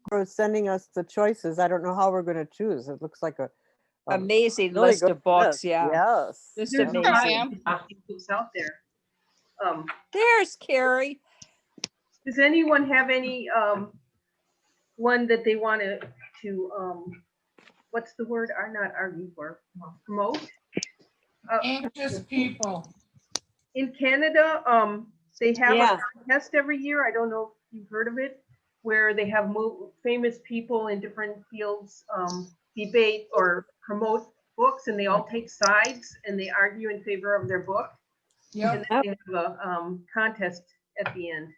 for sending us the choices. I don't know how we're going to choose. It looks like a Amazing really list good of books. list. Yeah. Yes. Just There's a lot amazing. of books out there. There's Carrie. Does anyone have any one that they want to what's the word? Are not argue for promote? Anxious people. In Canada, they have Yeah. a contest every year. I don't know if you've heard of it, where they have famous people in different fields debate or promote books, and they all take sides and they argue in favor of their book. Yep. And then they have a contest at the end.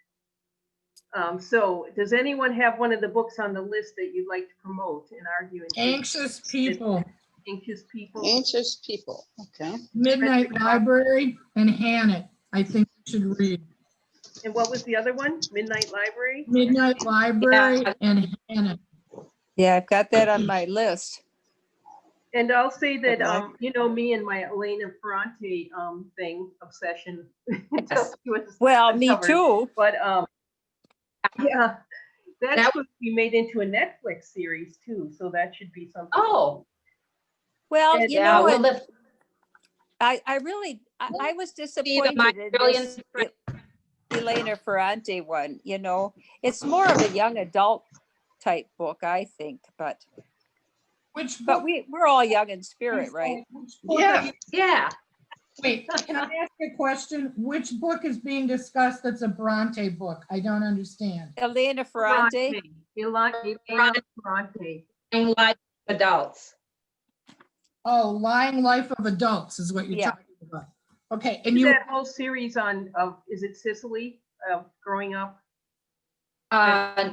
So does anyone have one of the books on the list that you'd like to promote and argue in favor? Anxious people. Anxious people. Anxious people. Okay. Midnight Library and Hannah, I think you should read. And what was the other one? Midnight Library? Midnight Library and Hannah. Yeah, I've got that on my list. And I'll say that, you know, me and my Elena Ferrante thing, obsession. Well, me covered. too. But yeah, that's supposed to be made into a Netflix series too. So that should be something. Oh, Well, And- you yeah. know, Well, what? the, I was my disappointed in this Elena Ferrante one. You know, it's more of a young adult type book, I think. But Which book? we're all young in spirit, right? Which book Yeah. are you- yeah. Wait, can I ask a question? Which book is being discussed that's a Bronte book? I don't understand. Elena Ferrante. Elena Ferrante. And like adults. Oh, Lying Life of Adults is what you're Yeah. talking about. Okay, and you, That whole series on is it Sicily growing up?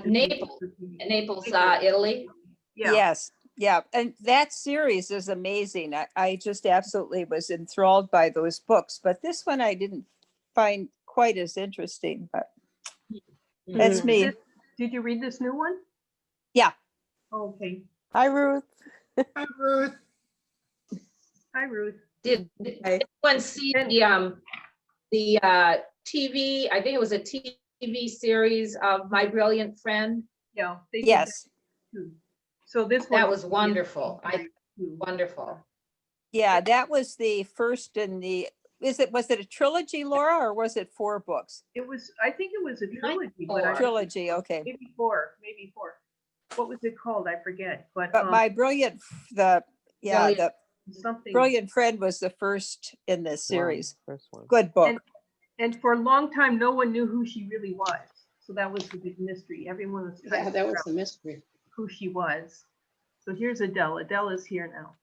Naples, Italy. Yeah. Yes. Yeah. And that series is amazing. I just absolutely was enthralled by those books. But this one I didn't find quite as interesting. But that's me. Did you read this new one? Yeah. Okay. Hi, Ruth. Hi, Ruth. Hi, Ruth. Did anyone see the TV? I think it was a TV series of My Brilliant Friend. Yeah. They did Yes. that too. So this one That was wonderful. too. Wonderful. Yeah. That was the first in the, was it a trilogy, Laura, or was it 4 books? It was. I think it was a trilogy, but I, Trilogy. Okay. maybe 4. What was it called? I forget. But But My Brilliant, the something. Brilliant Friend was the first in this series. First one. Good book. And for a long time, no one knew who she really was. So that was the big mystery. Everyone was trying Yeah, to that figure was out the mystery. who she was. So here's Adele. Adele is here now.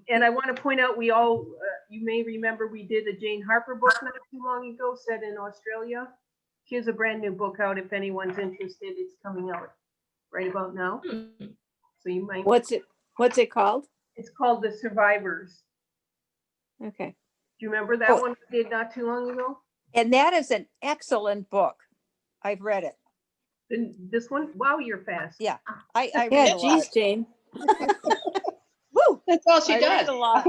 And I want to point out, we all, you may remember we did a Jane Harper book not too long ago, set in Australia. She has a brand new book out. If anyone's interested, it's coming out right about now. So you might. What's it called? It's called The Survivors. Okay. Do you remember that one we did not too long ago? And that is an excellent book. I've read it. Then this one? Wow, you're fast. Yeah. I Yeah, read a lot. geez, Jane. Woo! That's all she I does. read a lot.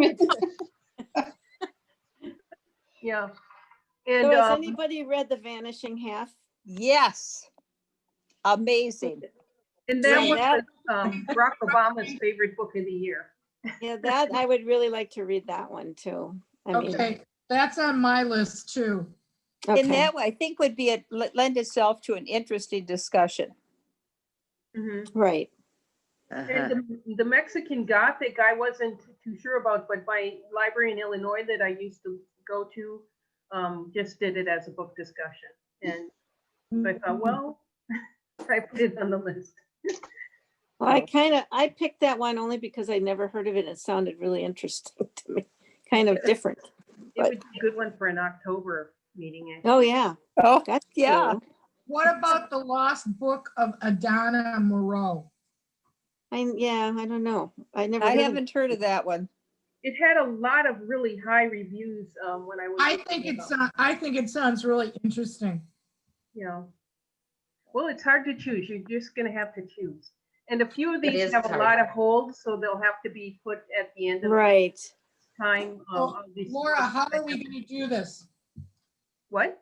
Yeah. So And has anybody read The Vanishing Half? Yes. Amazing. and that Yeah, was that- Barack Obama's favorite book of the year. Yeah, that I would really like to read that one too. I mean, Okay, that's on my list too. And okay. that, I think, would be lend itself to an interesting discussion. Right. And the Mexican Gothic, I wasn't too sure about, but my library in Illinois that I used to go to just did it as a book discussion. And so I thought, well, I put it on the list. Well, I picked that one only because I never heard of it. It sounded really interesting to me, kind of different. It would be a good one for an October meeting. actually. Oh, yeah. Oh, That's yeah. cool. What about the lost book of Adana Moreau? I don't know. I never I heard of haven't heard of that one. It had a lot of really high reviews when I was. I think it sounds really interesting. You know, well, it's hard to choose. You're just going to have to choose. And a few of It these is have a hard. lot of holds, so they'll have to be put at the end of Right. time. Well, Laura, how are we going to do this? What?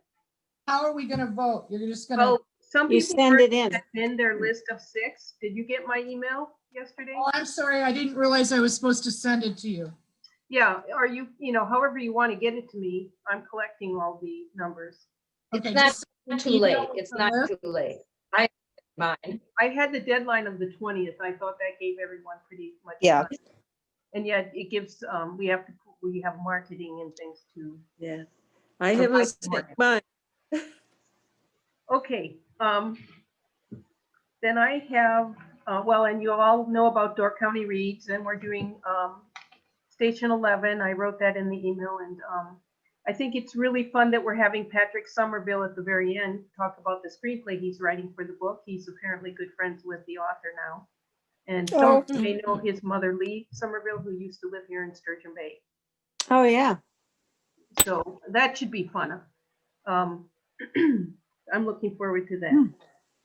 How are we going to vote? You're just going to, Well, Some You people send it already in. sent in their list of 6. Did you get my email yesterday? Oh, I'm sorry, I didn't realize I was supposed to send it to you. Yeah, or you know, however you want to get it to me, I'm collecting all the numbers. Okay, It's not just too email late. with It's the not list. too late. I mine. I had the deadline of the 20th. I thought that gave everyone pretty much Yeah. time. And yet it gives, we have marketing and things too. Yeah, I Or haven't like sent market. mine. Okay, then I have, well, and you all know about Door County Reads, and we're doing Station 11. I wrote that in the email, and I think it's really fun that we're having Patrick Somerville at the very end talk about the screenplay he's writing for the book. He's apparently good friends with the author now. And some Oh. of you may know his mother, Lee Somerville, who used to live here in Sturgeon Bay. Oh, yeah. So that should be fun. I'm looking forward to that.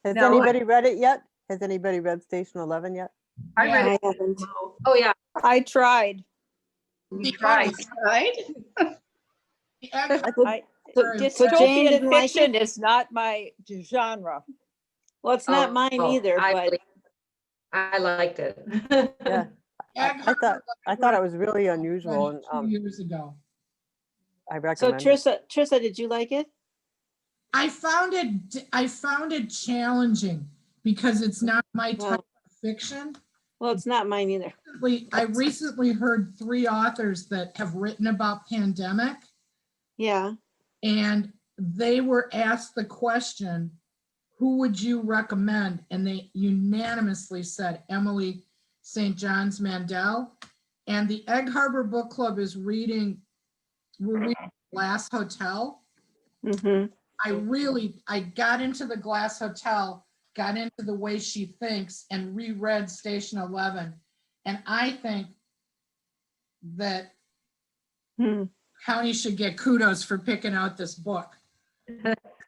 Has Now, anybody read it yet? Has anybody read Station 11 yet? I read I it. haven't. Oh, yeah. I tried. You tried. Right? The egg- I, So Sorry, Jane dystopian didn't like fiction it? is not my genre. Well, it's not mine Oh, either, but I liked it. Yeah. Egg I thought Harbor it was really read unusual, it and 2 years ago. I so recommend it. Trissa, did you like it? I found it challenging because it's not my type of fiction. Well, it's not mine either. I recently heard 3 authors that have written about pandemic, Yeah. and they were asked the question, who would you recommend? And they unanimously said Emily St. John's Mandel. And the Egg Harbor Book Club is we're reading Glass Hotel. Mm-hmm. I got into the Glass Hotel, got into The Way She Thinks, and reread Station 11. And I think that Hmm. County should get kudos for picking out this book.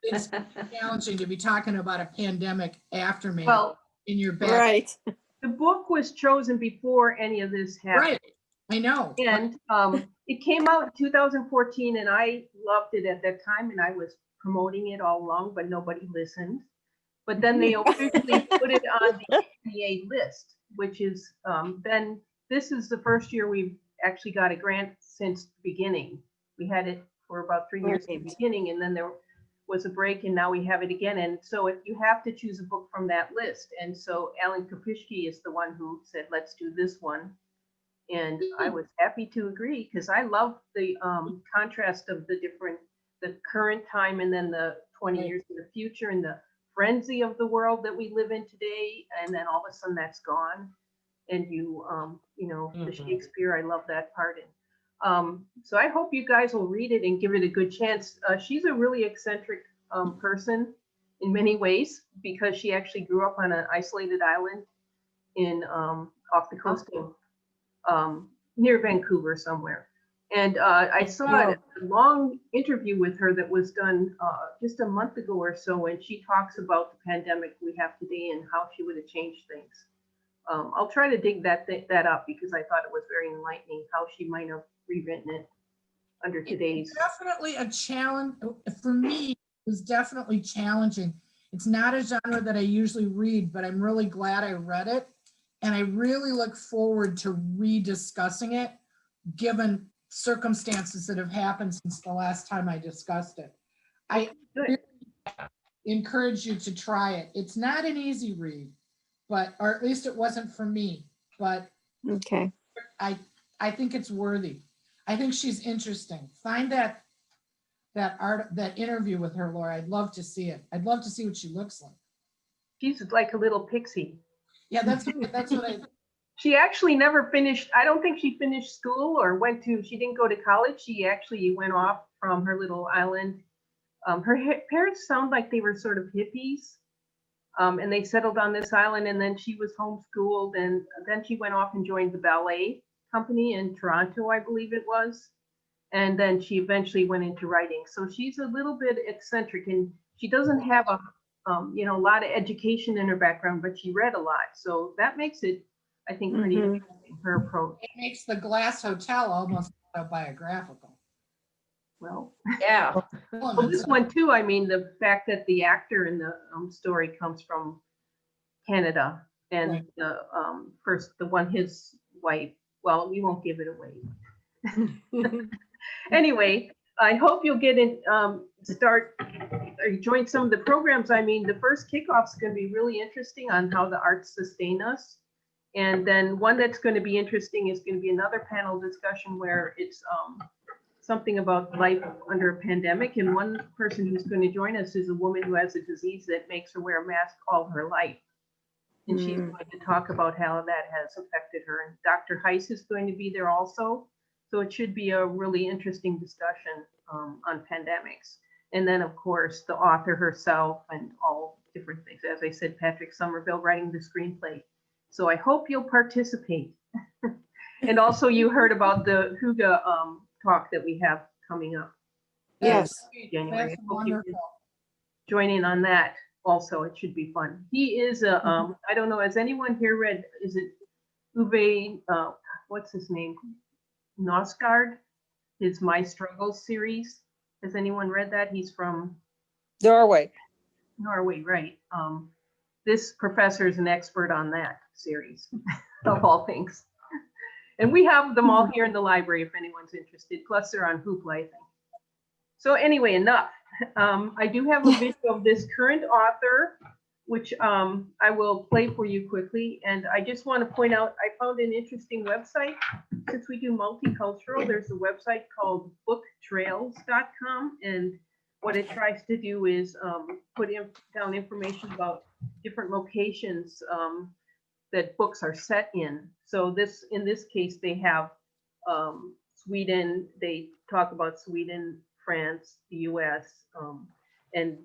It's challenging to be talking about a pandemic aftermath Well, in your back. Right. the book was chosen before any of this happened. Right, I know. And it came out in 2014, and I loved it at that time, and I was promoting it all along, but nobody listened. But then they officially put it on the APA list, which is then this is the first year we've actually got a grant since the beginning. We had it for about 3 years at the Right. beginning, and then there was a break, and now we have it again. And so if you have to choose a book from that list, and so Allan Kopishki is the one who said, let's do this one. And I was happy to agree because I love the contrast of the current time and then the 20 Right. years in the future and the frenzy of the world that we live in today. And then all of a sudden that's gone. And you know, the Shakespeare, I love that part. And so I hope you guys will read it and give it a good chance. She's a really eccentric person in many ways because she actually grew up on an isolated island in off the coast of near Vancouver somewhere. And I saw a long interview with her that was done just a month ago or so, and she talks about the pandemic we have today and how she would have changed things. I'll try to dig that up because I thought it was very enlightening how she might have rewritten it under today's. Definitely a challenge. For me, it was definitely challenging. It's not a genre that I usually read, but I'm really glad I read it. And I really look forward to rediscussing it, given circumstances that have happened since the last time I discussed it. I really encourage you to try it. It's not an easy read, but, or at least it wasn't for me, but Okay. I think it's worthy. I think she's interesting. Find that interview with her, Laura. I'd love to see it. I'd love to see what she looks like. She's like a little pixie. Yeah, that's what I. She actually never finished. I don't think she finished school or she didn't go to college. She actually went off from her little island. Her parents sound like they were sort of hippies. And they settled on this island, and then she was homeschooled, and then she went off and joined the ballet company in Toronto, I believe it was. And then she eventually went into writing. So she's a little bit eccentric, and she doesn't have a lot of education in her background, but she read a lot. So that makes it, I think, pretty interesting, her approach. It makes the Glass Hotel almost autobiographical. Well, Yeah. well, this one too, I mean, the fact that the actor in the story comes from Canada and Right. the the one, his wife, well, we won't give it away. Anyway, I hope you'll get in, start, or join some of the programs. I mean, the first kickoff is going to be really interesting on how the arts sustain us. And then one that's going to be interesting is going to be another panel discussion where it's something about life under a pandemic. And one person who's going to join us is a woman who has a disease that makes her wear a mask all her life. And she's going to talk about how that has affected her. And Dr. Heiss is going to be there also. So it should be a really interesting discussion on pandemics. And then, of course, the author herself and all different things. As I said, Patrick Somerville writing the screenplay. So I hope you'll participate. And also you heard about the Huga talk that we have coming up. Yes. January. That's I hope you can wonderful. join in on that also. It should be fun. He is a, I don't know, has anyone here read, is it Uwe, what's his name? Nosgard, his My Struggles series. Has anyone read that? He's from Norway. Norway, right? This professor is an expert on that series of all things. And we have them all here in the library if anyone's interested. Plus they're on Hoopla, I think. So anyway, enough. I do have a video of this current author, which I will play for you quickly. And I just want to point out, I found an interesting website. Since we do multicultural, there's a website called booktrails.com. And what it tries to do is put down information about different locations that books are set in. So in this case, they have Sweden, they talk about Sweden, France, the US, and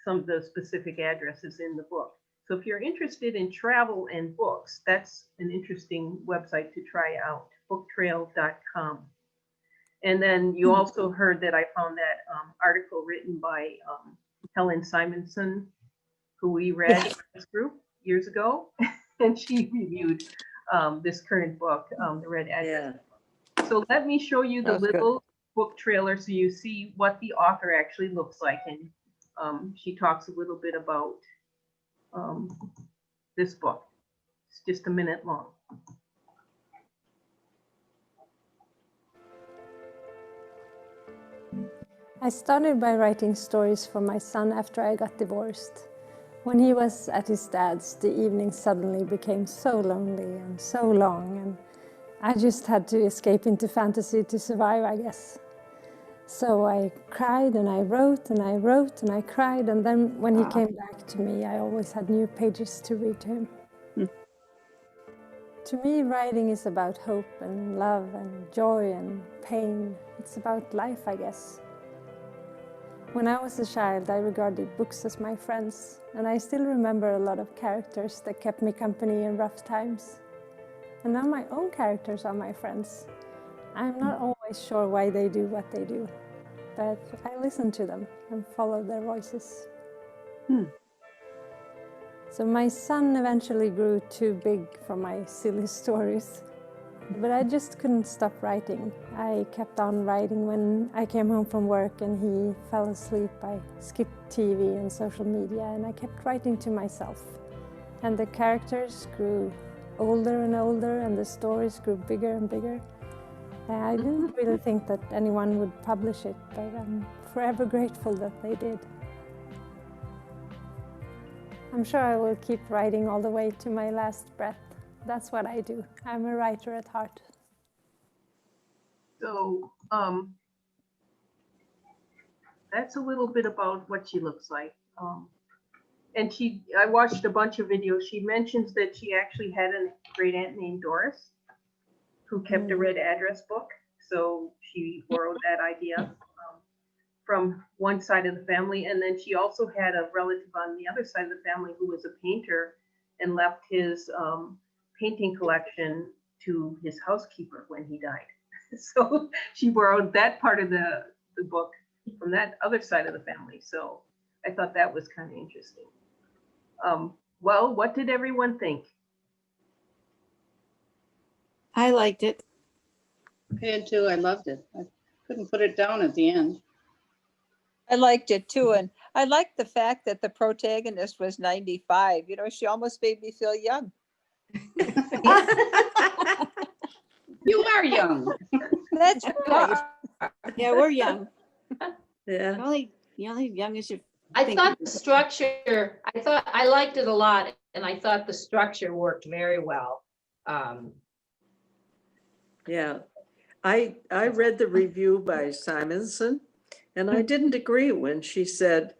some of the specific addresses in the book. So if you're interested in travel and books, that's an interesting website to try out, booktrail.com. And then you also heard that I found that article written by Helen Simonson, who we read in this group years ago, and she reviewed this current book, The Red Address. So let me show you the That's good. little book trailer so you see what the author actually looks like. And she talks a little bit about this book. It's just a minute long. I started by writing stories for my son after I got divorced. When he was at his dad's, the evenings suddenly became so lonely and so long, and I just had to escape into fantasy to survive, I guess. So I cried and I wrote and I wrote and I cried, and then when he came back to me, I always had new pages to read to him. To me, writing is about hope and love and joy and pain. It's about life, I guess. When I was a child, I regarded books as my friends, and I still remember a lot of characters that kept me company in rough times. And now my own characters are my friends. I'm not always sure why they do what they do, but I listen to them and follow their voices. So my son eventually grew too big for my silly stories. But I just couldn't stop writing. I kept on writing when I came home from work and he fell asleep. I skipped TV and social media, and I kept writing to myself. And the characters grew older and older, and the stories grew bigger and bigger. I didn't really think that anyone would publish it, but I'm forever grateful that they did. I'm sure I will keep writing all the way to my last breath. That's what I do. I'm a writer at heart. So that's a little bit about what she looks like. And I watched a bunch of videos. She mentions that she actually had a great aunt named Doris who kept a red address book. So she borrowed that idea from one side of the family. And then she also had a relative on the other side of the family who was a painter and left his painting collection to his housekeeper when he died. So she borrowed that part of the book from that other side of the family. So I thought that was kind of interesting. Well, what did everyone think? I liked it. I did too. I loved it. I couldn't put it down at the end. I liked it too. And I liked the fact that the protagonist was 95. You know, she almost made me feel young. You are young. That's right. Yeah, we're young. Yeah. You're only young as you I think. thought the structure, I liked it a lot, and I thought the structure worked very well. Yeah. I read the review by Simonson, and I didn't agree when she said,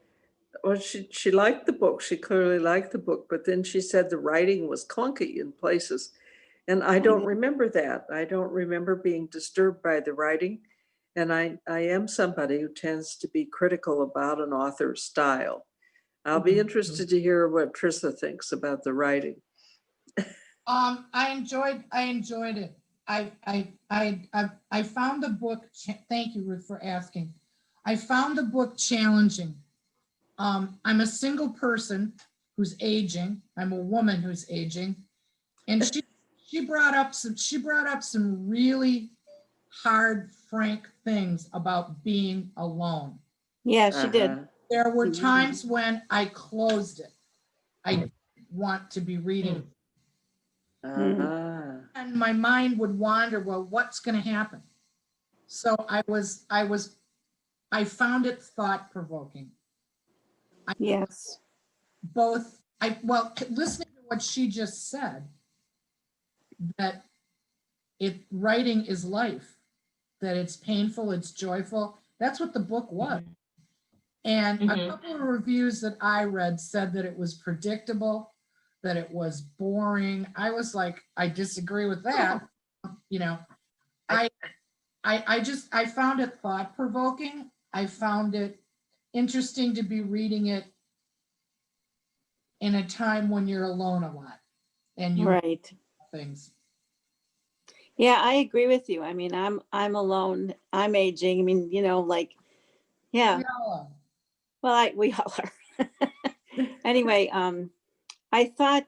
well, she liked the book. She clearly liked the book, but then she said the writing was clunky in places. And I don't remember that. I don't remember being disturbed by the writing. And I am somebody who tends to be critical about an author's style. I'll be interested to hear what Trissa thinks about the writing. I enjoyed it. I found the book, thank you, Ruth, for asking. I found the book challenging. I'm a single person who's aging. I'm a woman who's aging. And she brought up some really hard, frank things about being alone. Yeah, she did. There were times when I closed it. I didn't want to be reading. And my mind would wander, well, what's going to happen? So I found it thought-provoking. Yes. Listening to what she just said, that writing is life, that it's painful, it's joyful. That's what the book was. And a couple of reviews that I read said that it was predictable, that it was boring. I was like, I disagree with that. You know, I found it thought-provoking. I found it interesting to be reading it in a time when you're alone a lot and you Right. things. Yeah, I agree with you. I mean, I'm alone. I'm aging. I mean, you know, like, yeah. Well, we all are. Anyway, I thought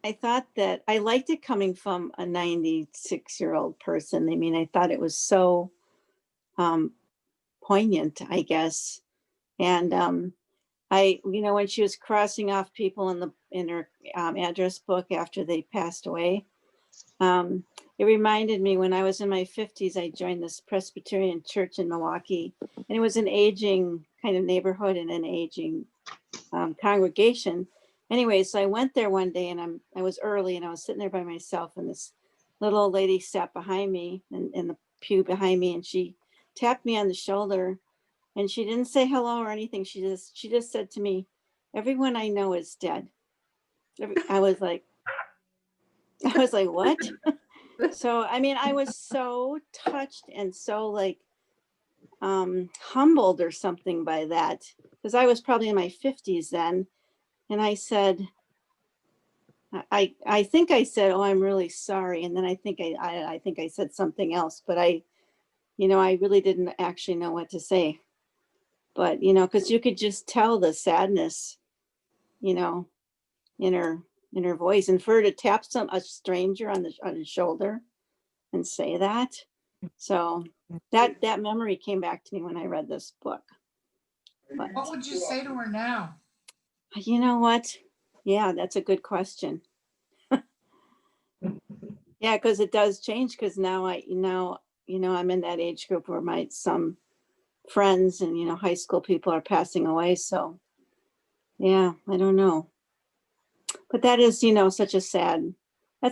that I liked it coming from a 96-year-old person. I mean, I thought it was so poignant, I guess. And when she was crossing off people in her address book after they passed away, it reminded me when I was in my 50s, I joined this Presbyterian church in Milwaukee, and it was an aging kind of neighborhood and an aging congregation. Anyway, so I went there one day, and I was early, and I was sitting there by myself, and this little old lady sat behind me in the pew behind me, and she tapped me on the shoulder, and she didn't say hello or anything. She just said to me, "Everyone I know is dead." I was like, what? So, I mean, I was so touched and so like humbled or something by that, because I was probably in my 50s then. And I said, I think I said, "Oh, I'm really sorry." And then I think I said something else, but I really didn't actually know what to say. But, because you could just tell the sadness, in her voice, and for her to tap a stranger on his shoulder and say that. So that memory came back to me when I read this book. But, What would you say to her now? you know what? Yeah, that's a good question. Yeah, because it does change, because now I'm in that age group where some friends and, high school people are passing away. So yeah, I don't know. But that is, that's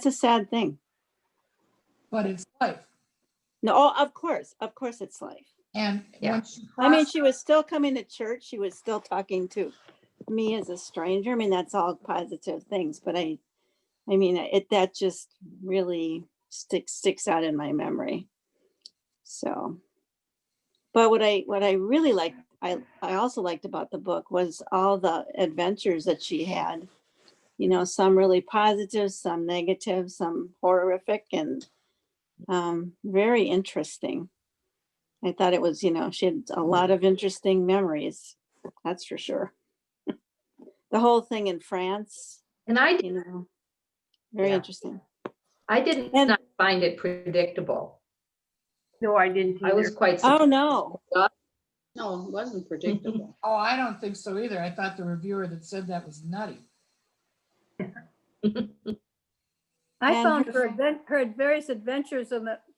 a sad thing. But it's life. No, of course it's life. And when she I mean, she was still coming to church. She was still talking to me as a stranger. I mean, that's all positive things. But I mean, that just really sticks out in my memory. So, but what I really liked, I also liked about the book was all the adventures that she had. Some really positive, some negative, some horrific, and very interesting. I thought it was, she had a lot of interesting memories. That's for sure. The whole thing in France, And I very Yeah. interesting. I did And- not find it predictable. No, I didn't I was either. quite Oh, surprised. no. No, it wasn't predictable. Oh, I don't think so either. I thought the reviewer that said that was nutty. I And found her- her various adventures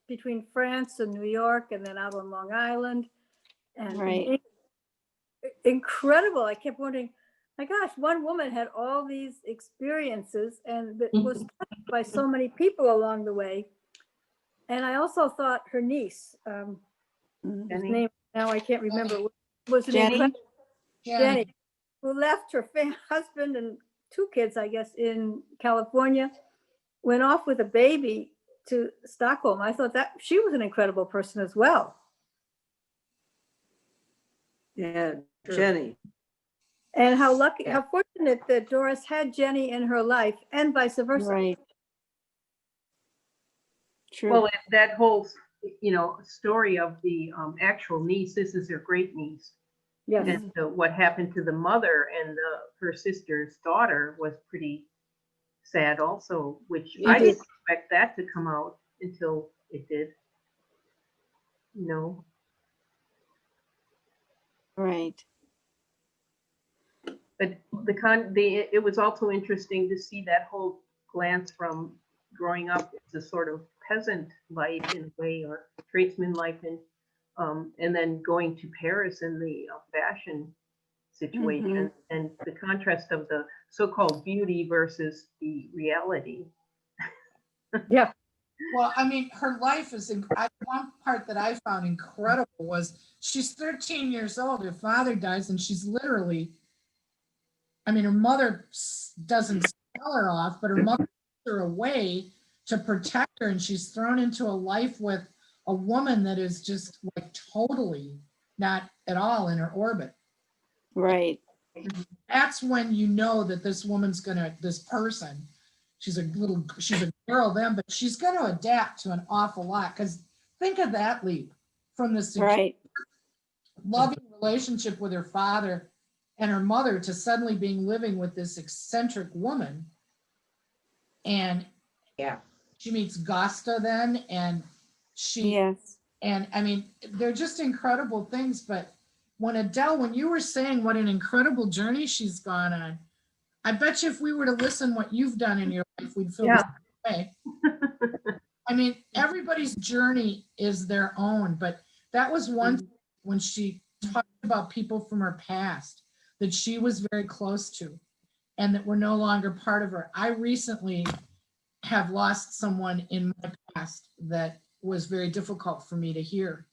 between France and New York and then out on Long Island. And Right. incredible. I kept wondering, my gosh, one woman had all these experiences and that was touched by so many people along the way. And I also thought her niece, Mhm. whose Jenny. name now I can't remember, was an Jenny? incredible Jenny, Jenny, who left her husband and 2 kids, I guess, in California, went off with a baby to Stockholm. I thought that she was an incredible person as well. Yeah, Sure. Jenny. And how lucky, Yeah. how fortunate that Doris had Jenny in her life and vice versa. Right. True. Well, that whole, story of the actual niece, this is her great niece. Yes. And what happened to the mother and her sister's daughter was pretty sad also, which I didn't expect that to come out until it did. Right. But it was also interesting to see that whole glance from growing up as a sort of peasant life in a way, or tradesman life, and then going to Paris in the fashion situation, and the contrast of the so-called beauty versus the reality. Yeah. well, I mean, her life is, one part that I found incredible was she's 13 years old, her father dies, and she's literally, I mean, her mother doesn't sell her off, but her mother puts her away to protect her, and she's thrown into a life with a woman that is just like totally not at all in her orbit. Right. That's when you know that this woman's this person, she's a girl then, but she's gonna adapt to an awful lot. Because think of that leap from this Right. loving relationship with her father and her mother to suddenly living with this eccentric woman. And Yeah. she meets Gosta then, and Yes. and I mean, they're just incredible things. But when Adele, when you were saying what an incredible journey she's gone on, I bet you if we were to listen what you've done in your life, we'd feel the same way. I mean, everybody's journey is their own, but that was one when she talked about people from her past that she was very close to and that were no longer part of her. I recently have lost someone in my past that was very difficult for me to hear.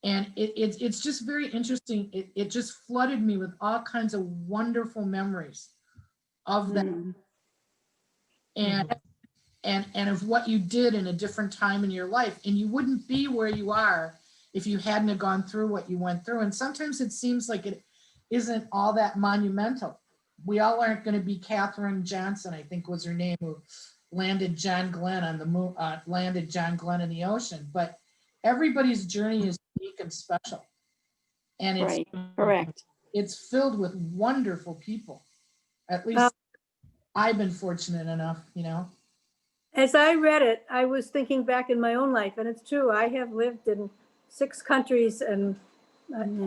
And it's just very interesting. It just flooded me with all kinds of wonderful memories of that. And of what you did in a different time in your life. And you wouldn't be where you are if you hadn't have gone through what you went through. And sometimes it seems like it isn't all that monumental. We all aren't going to be Katherine Johnson, I think was her name, who landed John Glenn on the moon, landed John Glenn in the ocean. But everybody's journey is unique and special. And it's Right. Correct. it's filled with wonderful people. At least I've been fortunate enough, As I read it, I was thinking back in my own life, and it's true. I have lived in 6 countries and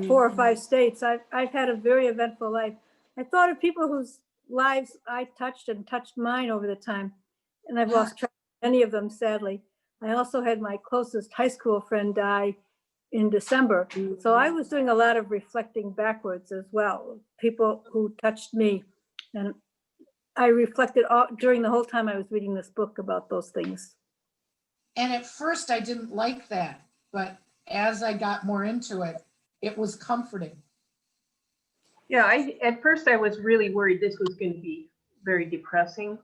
4 or 5 states. I've had a very eventful life. I thought of people whose lives I touched and touched mine over the time, and I've lost track of many of them, sadly. I also had my closest high school friend die in December. So I was doing a lot of reflecting backwards as well, people who touched me. And I reflected during the whole time I was reading this book about those things. And at first I didn't like that, but as I got more into it, it was comforting. Yeah, at first I was really worried this was going to be very depressing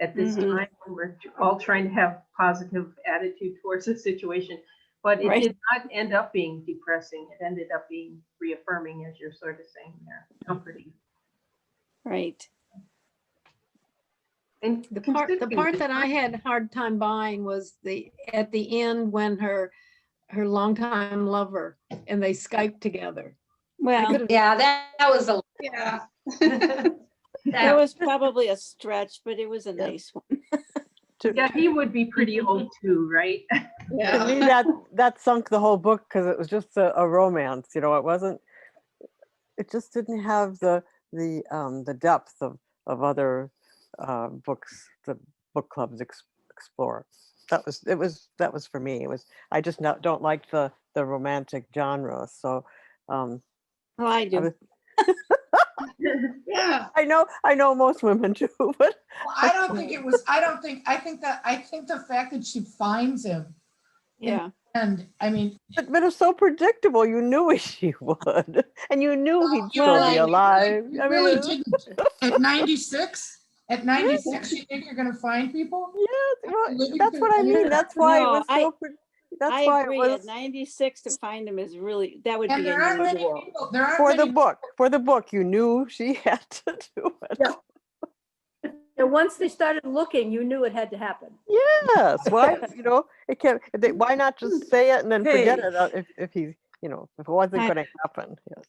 at this time when we're all trying to have positive attitude towards the situation. But it did not end up being depressing. It ended up being reaffirming, as you're sort of saying there, comforting. Right. And The part that I had a hard time buying was at the end when her longtime lover and they Skyped together. Well, Yeah, that was a, Yeah. that was probably a stretch, but it was a nice one. yeah, he would be pretty old too, right? To me, that sunk the whole book because it was just a romance, you know, it just didn't have the depth of other books the book clubs explore. That was for me. I just don't like the romantic genre. So Oh, I I do. was, Yeah. I know most women do, but Well, I don't think it was, I think the fact that she finds him, Yeah. and I mean, but it's so predictable. You knew she would, and you knew he'd you still Well, be I- alive. you I mean, really didn't. At 96, you think you're gonna find people? yeah, well, Living that's what I through- mean. That's why it No, was so. That's I why agree. it At was 96 to find him is really, that would And be there aren't many unusual. people, there aren't for the many, book. For the book, you knew she had to do it. Yeah. And once they started looking, you knew it had to happen. Yes. Why? You know, it can't. Why not just say it and then forget Hey. it if he, you know, if it wasn't I- going to happen? Yes.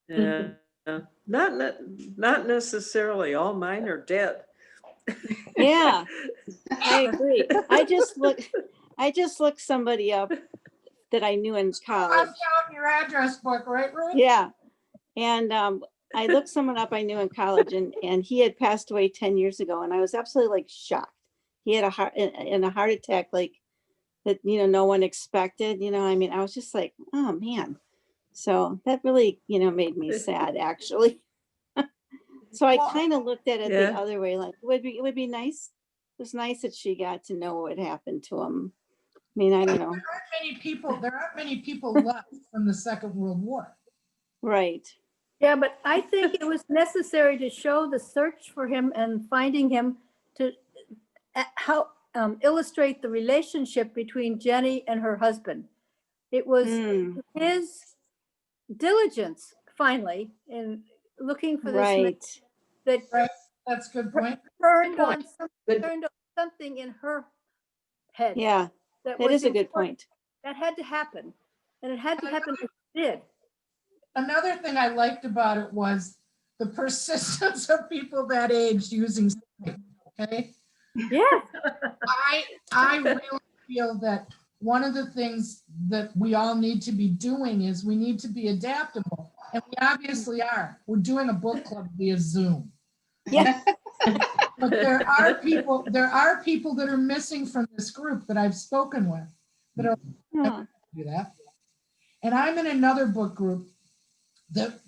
Yeah, not necessarily. All mine are dead. Yeah, I agree. I just looked somebody up that I knew in I've college. got your address book, right, Ruth? Yeah. And I looked someone up I knew in college, and he had passed away 10 years ago, and I was absolutely like shocked. He had a heart attack like that, you know, no one expected, you know. I mean, I was just like, oh man. So that really, you know, made me sad actually. So I Well, kind of looked at it Yeah. the other way, like it would be nice. It was nice that she got to know what happened to him. I mean, I don't know. There aren't many people left from the Second World War. Right. Yeah, but I think it was necessary to show the search for him and finding him to how illustrate the relationship between Jenny and her husband. It was Mm, his diligence, finally, in looking for this man right. that Right, that's a good point. turned point. on Good. turned on something in her head Yeah, that that was is a good important. point. That had to happen, and it had to happen. It did. Another thing I liked about it was the persistence of people that age using Skype, okay? Yes. I really feel that one of the things that we all need to be doing is we need to be adaptable. And we obviously are. We're doing a book club via Zoom. Yeah. But there are people that are missing from this group that I've spoken with that are Huh. do that. And I'm in another book group that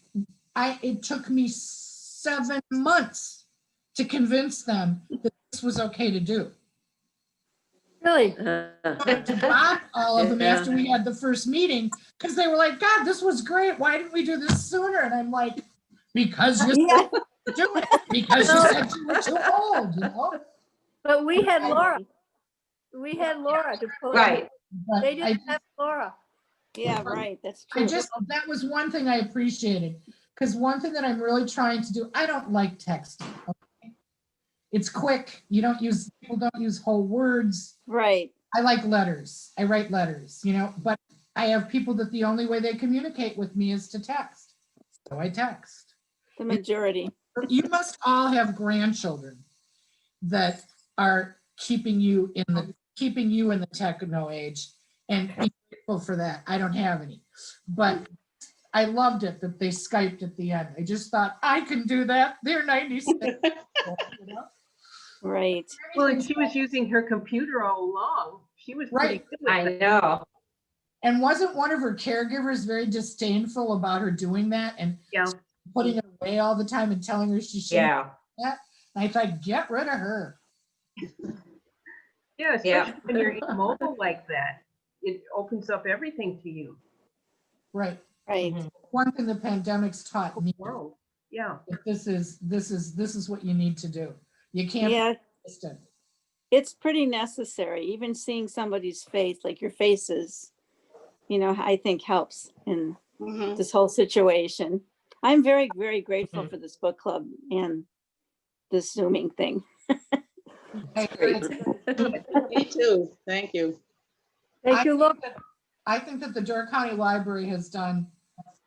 it took me 7 months to convince them that this was okay to do. Really. To drop all of them Yeah. after we had the first meeting because they were like, God, this was great. Why didn't we do this sooner? And I'm like, because you Yeah. said do it. Because you said you were too old, you know? But we had Laura. We had Laura to pull. Right. But They I didn't have Laura. Yeah, right. That's I true. just, that was one thing I appreciated. Because one thing that I'm really trying to do, I don't like texting. Okay? It's quick. People don't use whole words. Right. I like letters. I write letters, you know, but I have people that the only way they communicate with me is to text. So I text. The majority. You must all have grandchildren that are keeping you in the techno age, and be grateful for that. I don't have any, but I loved it that they Skyped at the end. I just thought I can do that. They're 96. You know? Right. Well, and she was using her computer all along. She was pretty Right. good with I it. know. And wasn't one of her caregivers very disdainful about her doing that and Yeah. putting it away all the time and telling her she shouldn't? Yeah. And I thought, get rid of her. Yeah, especially Yeah. when you're mobile like that. It opens up everything to you. Right. Right. One thing the pandemic's taught me World. Yeah. that this is what you need to do. You can't Yeah. be distant. It's pretty necessary. Even seeing somebody's face, like your faces, you know, I think helps in this whole situation. I'm very, very grateful for this book club and this Zooming thing. Great. Me too. Thank you. Thank you, Laura. I think that the Door County Library has done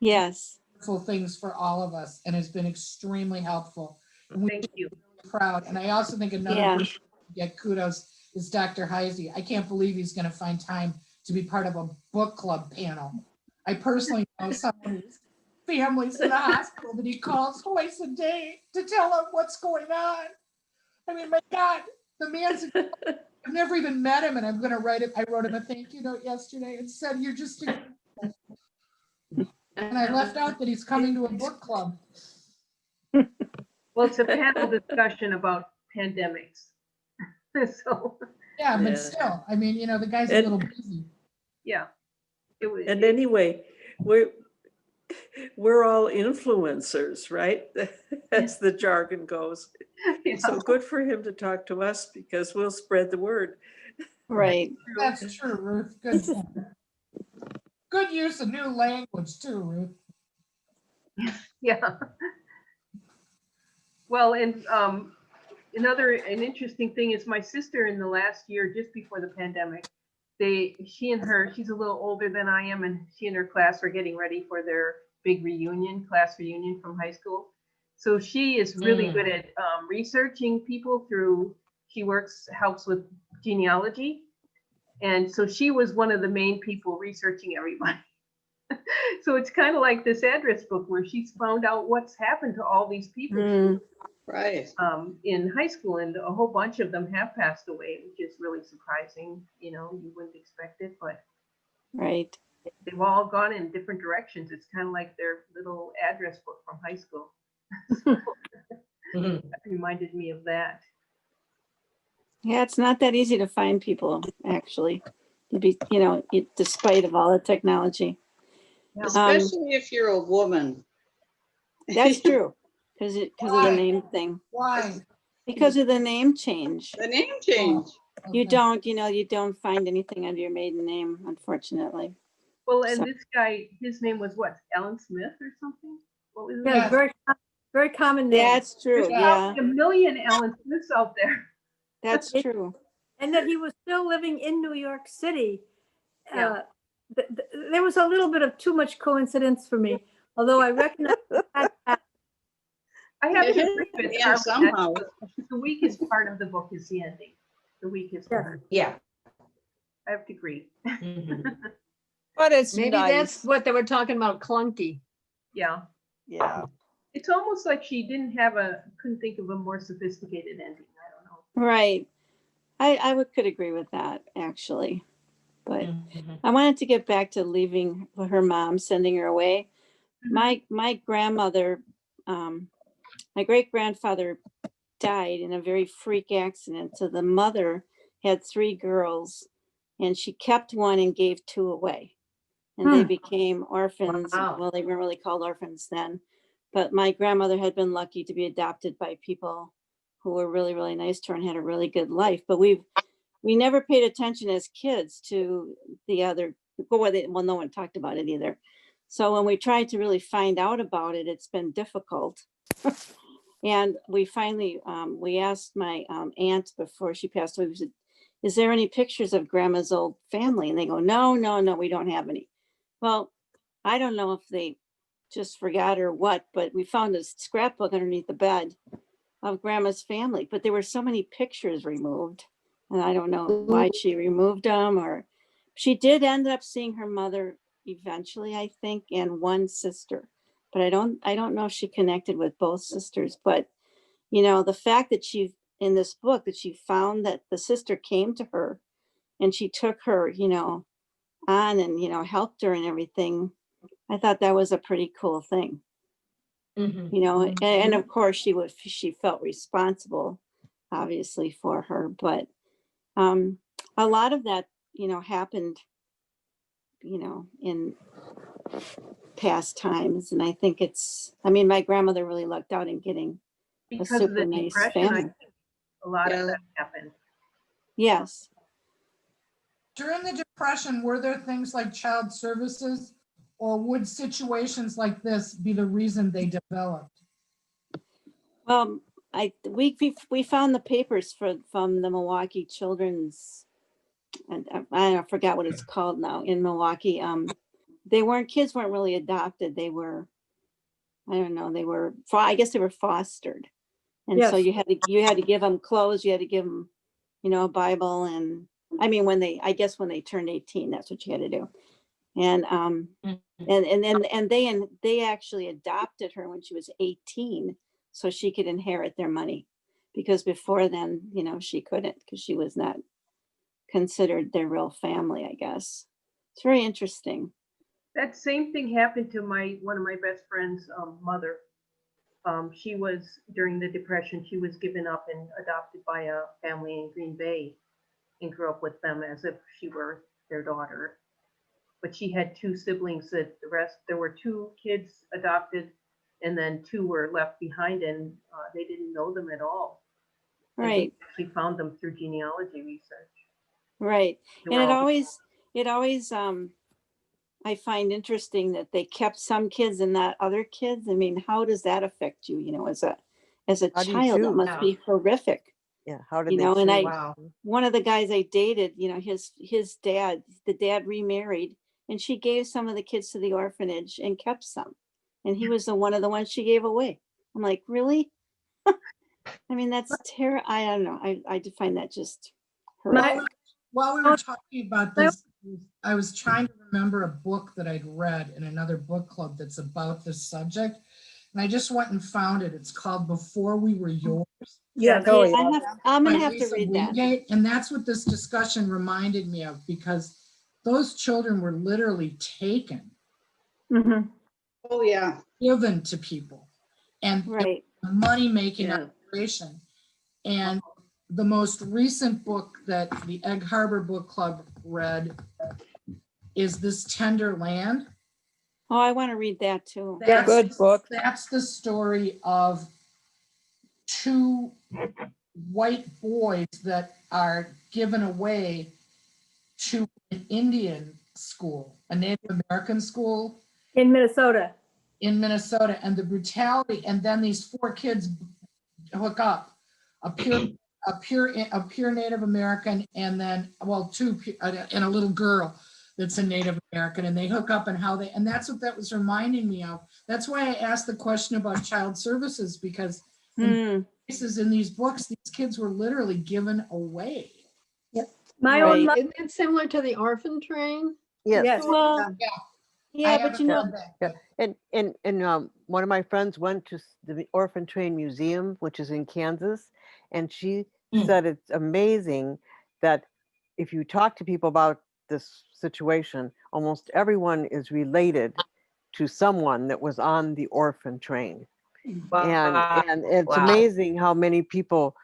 Yes. wonderful things for all of us and has been extremely helpful. And we're Thank you. proud. And I also think another Yeah. person to get kudos is Dr. Heisey. I can't believe he's going to find time to be part of a book club panel. I personally know some of these families in the hospital that he calls twice a day to tell them what's going on. I mean, my God, the man's, I've never even met him, and I'm going to write it. I wrote him a thank you note yesterday and said, you're just incredible. And I left out that he's coming to a book club. Well, it's a panel discussion about pandemics. So, Yeah, but Yeah. still, I mean, the guy's a little busy. yeah. It was, And anyway, we're all influencers, right? As the jargon goes. yeah. So good for him to talk to us because we'll spread the word. Right. That's true, Ruth. Good. Good use of new language too, Ruth. Yeah. Well, and an interesting thing is my sister in the last year, just before the pandemic, she's a little older than I am, and she and her class are getting ready for their big class reunion from high school. So she is really good at researching people helps with genealogy. And so she was one of the main people researching everybody. So it's kind of like this address book where she's found out what's happened to all these people Right. in high school, and a whole bunch of them have passed away, which is really surprising. You wouldn't expect it, but Right. they've all gone in different directions. It's kind of like their little address book from high school. That reminded me of that. Yeah, it's not that easy to find people, actually, despite of all the technology. Yeah. Especially if you're a woman. That's true, because of the name thing. Why? Because of the name change. The name change. You don't find anything under your maiden name, unfortunately. Well, and So- this guy, his name was what? Allan Smith or something? What was his Yeah, name? very common name. That's true, There's yeah, probably a million Allan Smiths out there. that's true. And that he was still living in New York City. Yeah. There was a little bit of too much coincidence for me, although I recognize I have to Yeah, agree with yeah, Carmen, somehow. the weakest part of the book is the ending. The weakest Yeah. part. Yeah. I have to agree. But it's Maybe that's nice. what they were talking about, clunky. Yeah. Yeah. It's almost like she couldn't think of a more sophisticated ending. I don't know. Right. I could agree with that, actually. But I wanted to get back to leaving her mom, sending her away. My grandmother, my great grandfather died in a very freak accident. So the mother had 3 girls, and she kept one and gave 2 away. And they became orphans. Wow. Well, they weren't really called orphans then. But my grandmother had been lucky to be adopted by people who were really, really nice to her and had a really good life. But we never paid attention as kids to the other, well, no one talked about it either. So when we tried to really find out about it, it's been difficult. And we finally, we asked my aunt before she passed away, we said, is there any pictures of grandma's old family? And they go, no, we don't have any. Well, I don't know if they just forgot or what, but we found a scrapbook underneath the bed of grandma's family, but there were so many pictures removed. And I don't know why she removed them, or she did end up seeing her mother eventually, I think, and one sister, but I don't know if she connected with both sisters. But, the fact that in this book that she found that the sister came to her and she took her, on and, helped her and everything. I thought that was a pretty cool thing, and of course she felt responsible, obviously, for her, but a lot of that, happened, in past times. And I think my grandmother really lucked out in getting Because a of super the nice depression, I family. think a lot Yeah. of that happened. Yes. During the Depression, were there things like child services, or would situations like this be the reason they developed? Well, we found the papers from the Milwaukee Children's, and I forgot what it's called now, in Milwaukee. Kids weren't really adopted. They were, I don't know, I guess they were fostered. And so Yes. you had to give them clothes, you had to give them you know, a Bible. And I mean, I guess when they turned 18, that's what you had to do. And and they actually adopted her when she was 18 so she could inherit their money, because before then, you know, she couldn't, because she was not considered their real family, I guess. It's very interesting. That same thing happened to one of my best friend's mother. She was, during the Depression, she was given up and adopted by a family in Green Bay and grew up with them as if she were their daughter. But she had two siblings that there were two kids adopted, and then two were left behind, and they didn't know them at all. Right. She found them through genealogy research. Right. They And were all- it always, I find interesting that they kept some kids and not other kids. I mean, how does that affect you, you know, as a How do you child? That choose? must be horrific. Yeah, how did You they know, and choose? Wow. one of the guys I dated, you know, the dad remarried, and she gave some of the kids to the orphanage and kept some. And he was one of the ones she gave away. I'm like, really? I mean, that's terrible. I don't know. I define that just horrific. While we were talking about this, I was trying to remember a book that I'd read in another book club that's about this subject. And I just went and found it. It's called Before We Were Yours. Yes. Oh, Yeah, yeah. I'm by gonna have to Lisa read that. Wingate. And that's what this discussion reminded me of, because those children were literally taken, Mhm. Oh, yeah. given to people, and Right. money-making Yeah. operation. And the most recent book that the Egg Harbor Book Club read is This Tender Land. Oh, I want to read that too. Yeah, good book. That's the story of two white boys that are given away to an Indian school, a Native American school In Minnesota. in Minnesota, and the brutality. And then these four kids hook up, a pure Native American, and then, well, and a little girl that's a Native American, and they hook up, and and that's what that was reminding me of. That's why I asked the question about child services, because in cases in these books, these kids were literally given away. My Right. own mother. Isn't it similar to the orphan train? Yes. Yes. Well, yeah, but you know, Yeah. And one of my friends went to the Orphan Train Museum, which is in Kansas, and she said it's amazing that if you talk to people about this situation, almost everyone is related to someone that was on the orphan train. And it's Wow. amazing how many people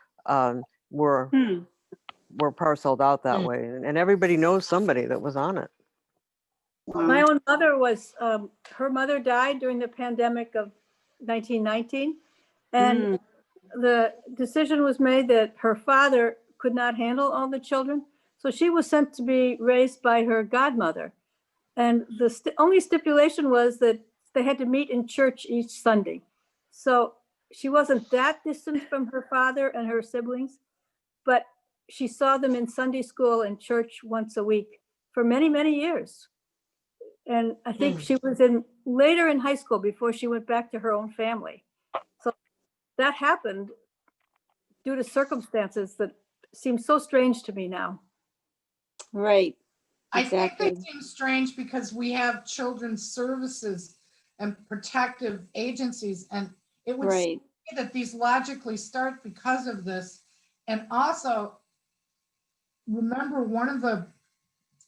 were parceled out that Mm. way, and everybody knows somebody that was on it. My own mother was, her mother died during the pandemic of 1919. And the decision was made that her father could not handle all the children. So she was sent to be raised by her godmother. And the only stipulation was that they had to meet in church each Sunday. So she wasn't that distant from her father and her siblings, but she saw them in Sunday school and church once a week for many, many years. And I think she was later in high school before she went back to her own family. So that happened due to circumstances that seem so strange to me now. right. I think Exactly. they seem strange because we have children's services and protective agencies, and it would seem Right. that these logically start because of this. And also, remember, one of the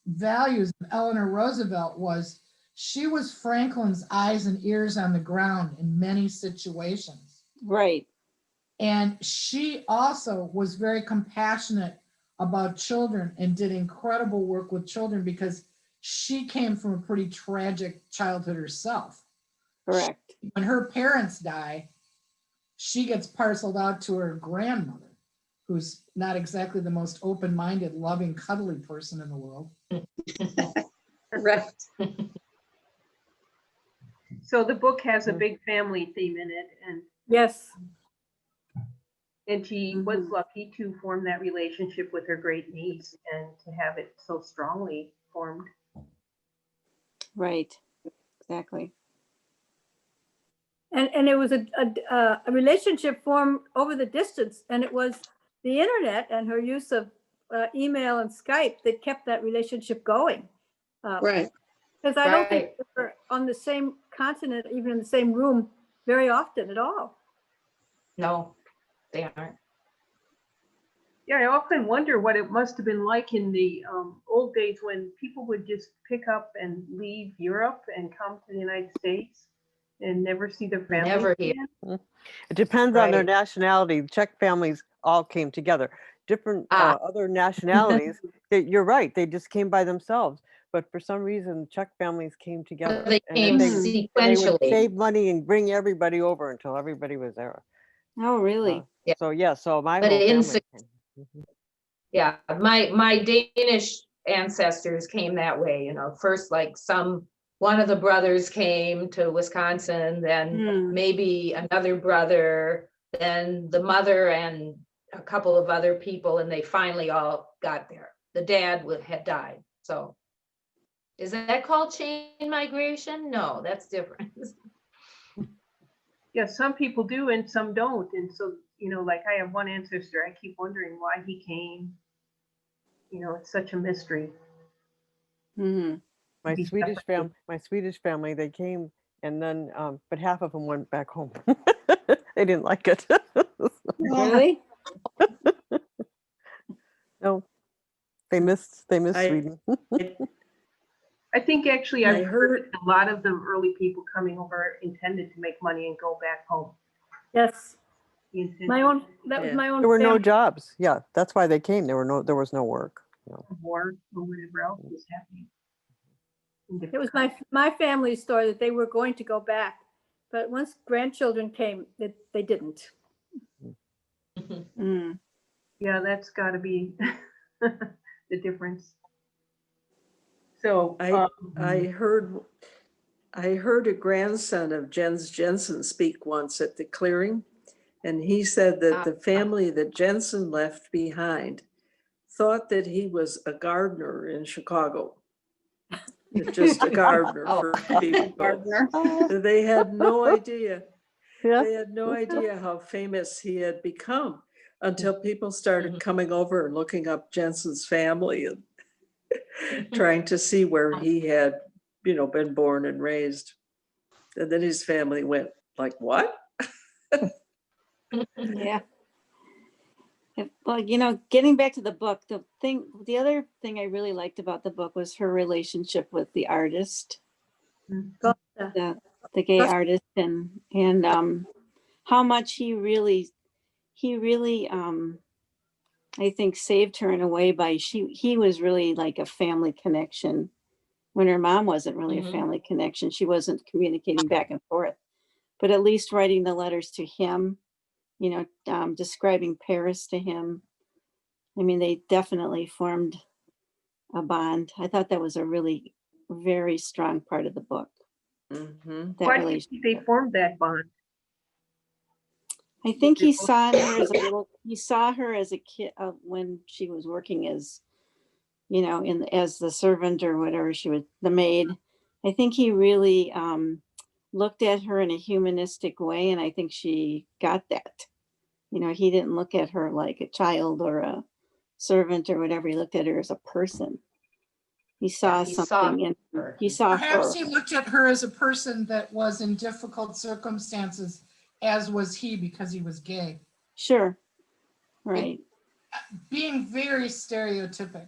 values of Eleanor Roosevelt was she was Franklin's eyes and ears on the ground in many situations. Right. And she also was very compassionate about children and did incredible work with children because she came from a pretty tragic childhood herself. Correct. When her parents die, she gets parceled out to her grandmother, who's not exactly the most open-minded, loving, cuddly person in the world. Right. So the book has a big family theme in it, Yes. and she was lucky to form that relationship with her great niece and to have it so strongly formed. Right. Exactly. And it was a relationship formed over the distance, and it was the internet and her use of email and Skype that kept that relationship going. Right. Because I don't think Right. they were on the same continent, even in the same room very often at all. No, they aren't. Yeah, I often wonder what it must have been like in the old days when people would just pick up and leave Europe and come to the United States and never see their family Never here. again. It depends on their Right. nationality. Czech families all came together. Different other nationalities, you're right, they just came by themselves. But for some reason, Czech families came together. They and came then they would sequentially. save money and bring everybody over until everybody was there. Oh, really? Yeah. So yeah, so my But whole in family came. Mhm. Yeah, my Danish ancestors came that way, you know, first like one of the brothers came to Wisconsin, then Hmm. maybe another brother, then the mother and a couple of other people, and they finally all got there. The dad had died, so. Is that called chain migration? No, that's different. Yeah, some people do and some don't. And so, like I have one ancestor, I keep wondering why he came. It's such a mystery. Hmm. My Be Swedish separated. family, they came and then, but half of them went back home. They didn't like it. Really? No, they missed I- Sweden. I think actually I I've heard heard- that a lot of the early people coming over intended to make money and go back home. Yes, The intention my own, that was Yeah. my own There were no family. jobs. Yeah, that's why they came. There was no work. No. of war or whatever else was happening. It was my family's story that they were going to go back, but once grandchildren came, they didn't. Mm. Yeah, that's got to be the difference. So I heard a grandson of Jens Jensen speak once at the clearing, and he said that the family that Jensen left behind thought that he was a gardener in Chicago. Just a gardener for people. Gardener. They had no idea. Yeah. They had no idea how famous he had become until people started coming over and looking up Jensen's family and trying to see where he had, been born and raised. And then his family went like, what? Yeah. Well, getting back to the book, the other thing I really liked about the book was her relationship with the artist, the gay artist, and how much he really, I think saved her in a way by he was really like a family connection when her mom wasn't really a family connection. She wasn't communicating back and forth, but at least writing the letters to him, describing Paris to him. I mean, they definitely formed a bond. I thought that was a really very strong part of the book. Mm-hmm. That why do you think they formed that bond? I think he saw her as a kid when she was working as, as the servant or whatever she was, the maid. I think he really looked at her in a humanistic way, and I think she got that. He didn't look at her like a child or a servant or whatever. He looked at her as a person. He saw something in her. He saw Perhaps her. he looked at her as a person that was in difficult circumstances, as was he, because he was gay. Sure. Right. Being very stereotypic.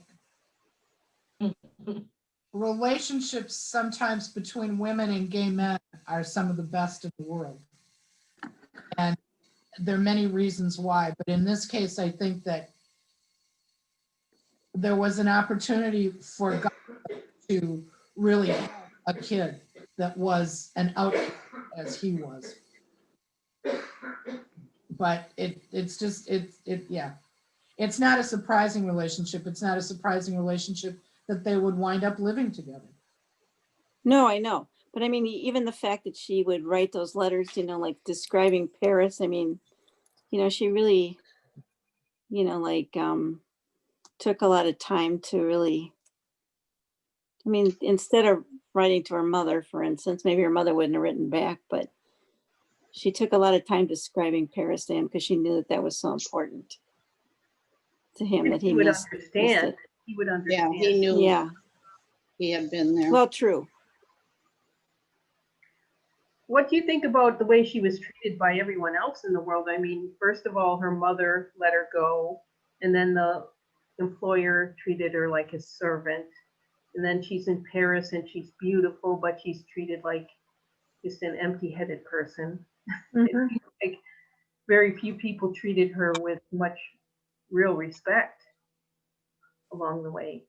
Relationships sometimes between women and gay men are some of the best in the world. And there are many reasons why, but in this case, I think that there was an opportunity for God to really help a kid that was an outcast as he was. But it's not a surprising relationship. It's not a surprising relationship that they would wind up living together. No, I know. But I mean, even the fact that she would write those letters, like describing Paris, I mean, she really, took a lot of time to really, I mean, instead of writing to her mother, for instance, maybe her mother wouldn't have written back, but she took a lot of time describing Paris to him because she knew that was so important. to him that he He would missed understand. it. He would Yeah, understand. he knew Yeah, he had been there. well, true. What do you think about the way she was treated by everyone else in the world? I mean, first of all, her mother let her go, and then the employer treated her like a servant. And then she's in Paris and she's beautiful, but she's treated like just an empty-headed person. It seems like very few people treated her with much real respect along the way.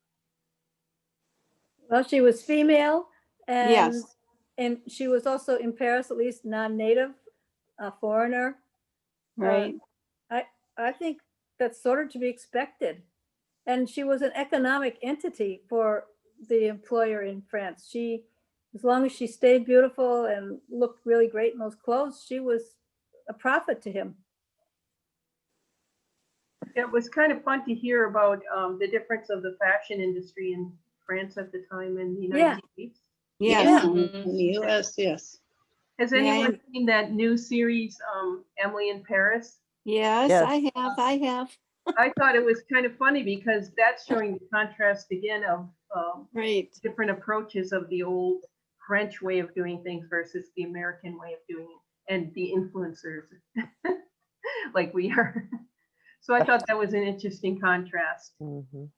Well, she was female and, Yes. and she was also in Paris, at least non-native, a foreigner. Right. I think that's sort of to be expected. And she was an economic entity for the employer in France. She, as long as she stayed beautiful and looked really great in those clothes, she was a profit to him. It was kind of fun to hear about the difference of the fashion industry in France at the time and the United States. Yes. Yeah, Mhm. in the US, yes. Has Yeah, anyone seen that new series, Emily in Paris? Yes, Yes. I have. I thought it was kind of funny because that's showing the contrast again of Right. different approaches of the old French way of doing things versus the American way of doing it, and the influencers like we are. So I thought that was an interesting contrast. Mhm.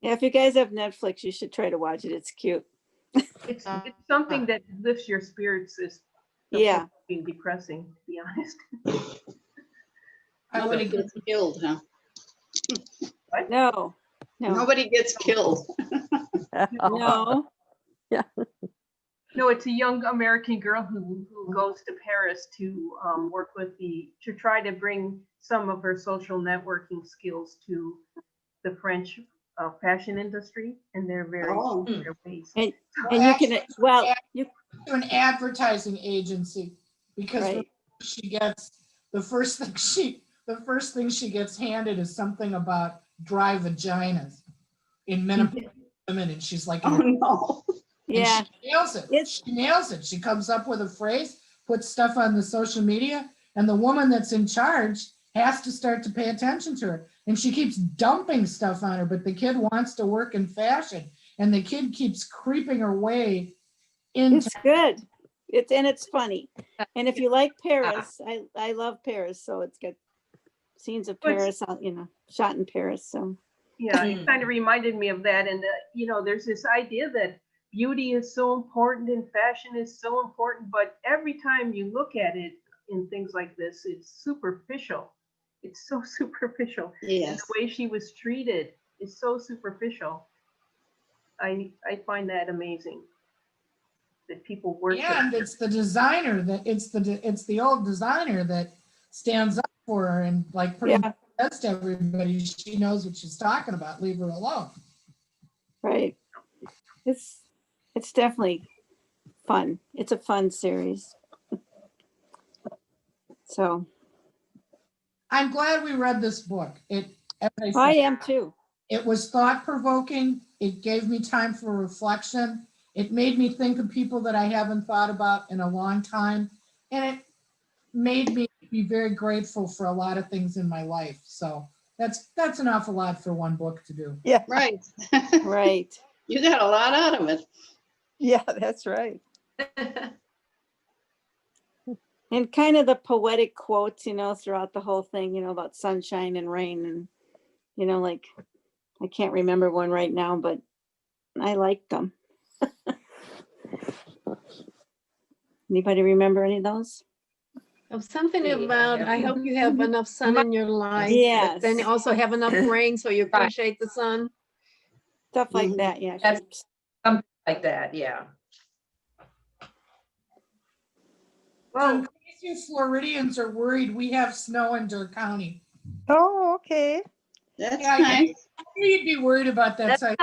Yeah, if you guys have Netflix, you should try to watch it. It's cute. It's something that lifts your spirits as Yeah. being depressing, to be honest. Nobody gets killed, huh? No. No. Nobody gets killed. No. No, it's a young American girl who goes to Paris to work with to try to bring some of her social networking skills to the French fashion industry, and they're very Oh. in their ways. And you can, well, you, To an advertising agency, because right. she gets, the first thing she gets handed is something about dry vaginas in menopause women, and she's like, Oh, no. and Yeah. she nails it. It's- She nails it. She comes up with a phrase, puts stuff on the social media, and the woman that's in charge has to start to pay attention to her. And she keeps dumping stuff on her, but the kid wants to work in fashion, and the kid keeps creeping her way into. It's good. It's funny. And if you like Paris, I love Paris, so it's got scenes of Paris, shot in Paris. So Yeah, it kind of reminded me of that. And, there's this idea that beauty is so important and fashion is so important, but every time you look at it in things like this, it's superficial. It's so superficial. And Yes. the way she was treated is so superficial. I find that amazing that people work. And it's the designer that it's the old designer that stands up for her and like pretty much says to everybody, she knows what she's talking about. Leave her alone. right. It's definitely fun. It's a fun series. So I'm glad we read this book. As I I said, am too. it was thought-provoking. It gave me time for reflection. It made me think of people that I haven't thought about in a long time. And it made me be very grateful for a lot of things in my life. So that's an awful lot for one book to do. Yeah, Right. Right. You got a lot out of it. yeah, that's right. And kind of the poetic quotes, throughout the whole thing, about sunshine and rain and, like, I can't remember one right now, but I liked them. Anybody remember any of those? Of something Yeah. about, I hope you have enough sun in your life. Yes. But then you also have enough rain, so you Right. appreciate the sun. Stuff like Mhm. that, yeah. That's- Something like that, yeah. So in case you Floridians are worried, we have snow in Door County. Oh, okay. That's Yeah, nice. You'd be worried about that site.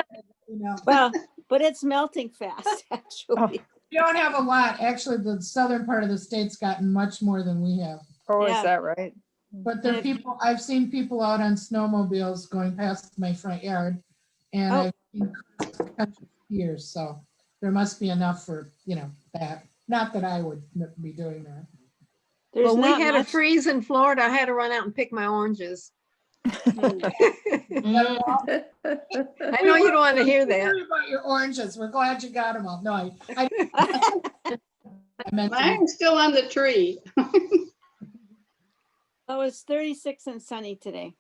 Well, but it's melting fast, actually. We don't have a lot. Actually, the southern part of the state's gotten much more than we have. Oh, Yeah. is that right? But there are people, I've seen people out on snowmobiles going past my front yard, and Oh. I've seen country skiers, so there must be enough for, that. Not that I would be doing that. There's Well, we not had a much. freeze in Florida. I had to run out and pick my oranges. Mm. I know you don't want to hear Don't that. worry about your oranges. We're glad you got them all. No, I meant to- Mine's still on the tree. Oh, it's 36 and sunny today.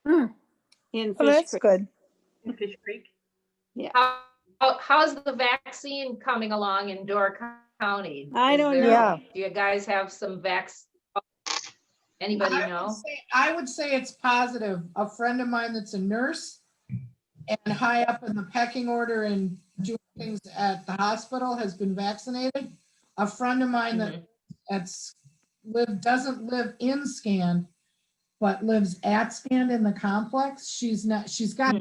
Hmm. In Well, Fish that's Creek. good. In Fish Creek. How's the vaccine coming along in Door County? I Is don't there- know. Yeah. Do you guys have some Anybody I know? I would say it's positive. A friend of mine that's a nurse and high up in the pecking order and doing things at the hospital has been vaccinated. A friend of mine that doesn't live in Scan, but lives at Scan in the complex. She's got,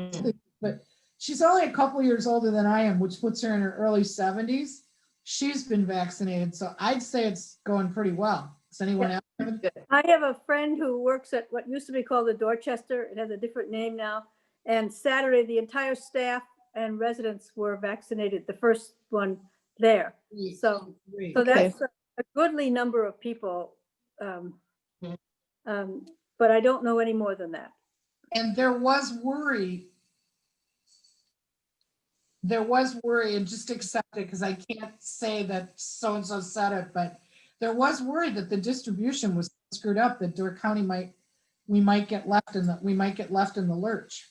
but she's only a couple years older than I am, which puts her in her early 70s. She's been vaccinated, so I'd say it's going pretty well. Does anyone else have it? I have a friend who works at what used to be called the Dorchester. It has a different name now. And Saturday, the entire staff and residents were vaccinated, the first one there. So that's a goodly number of people. But I don't know any more than that. And there was worry, and just accept it because I can't say that so-and-so said it, but there was worry that the distribution was screwed up, that Door County we might get left in the lurch.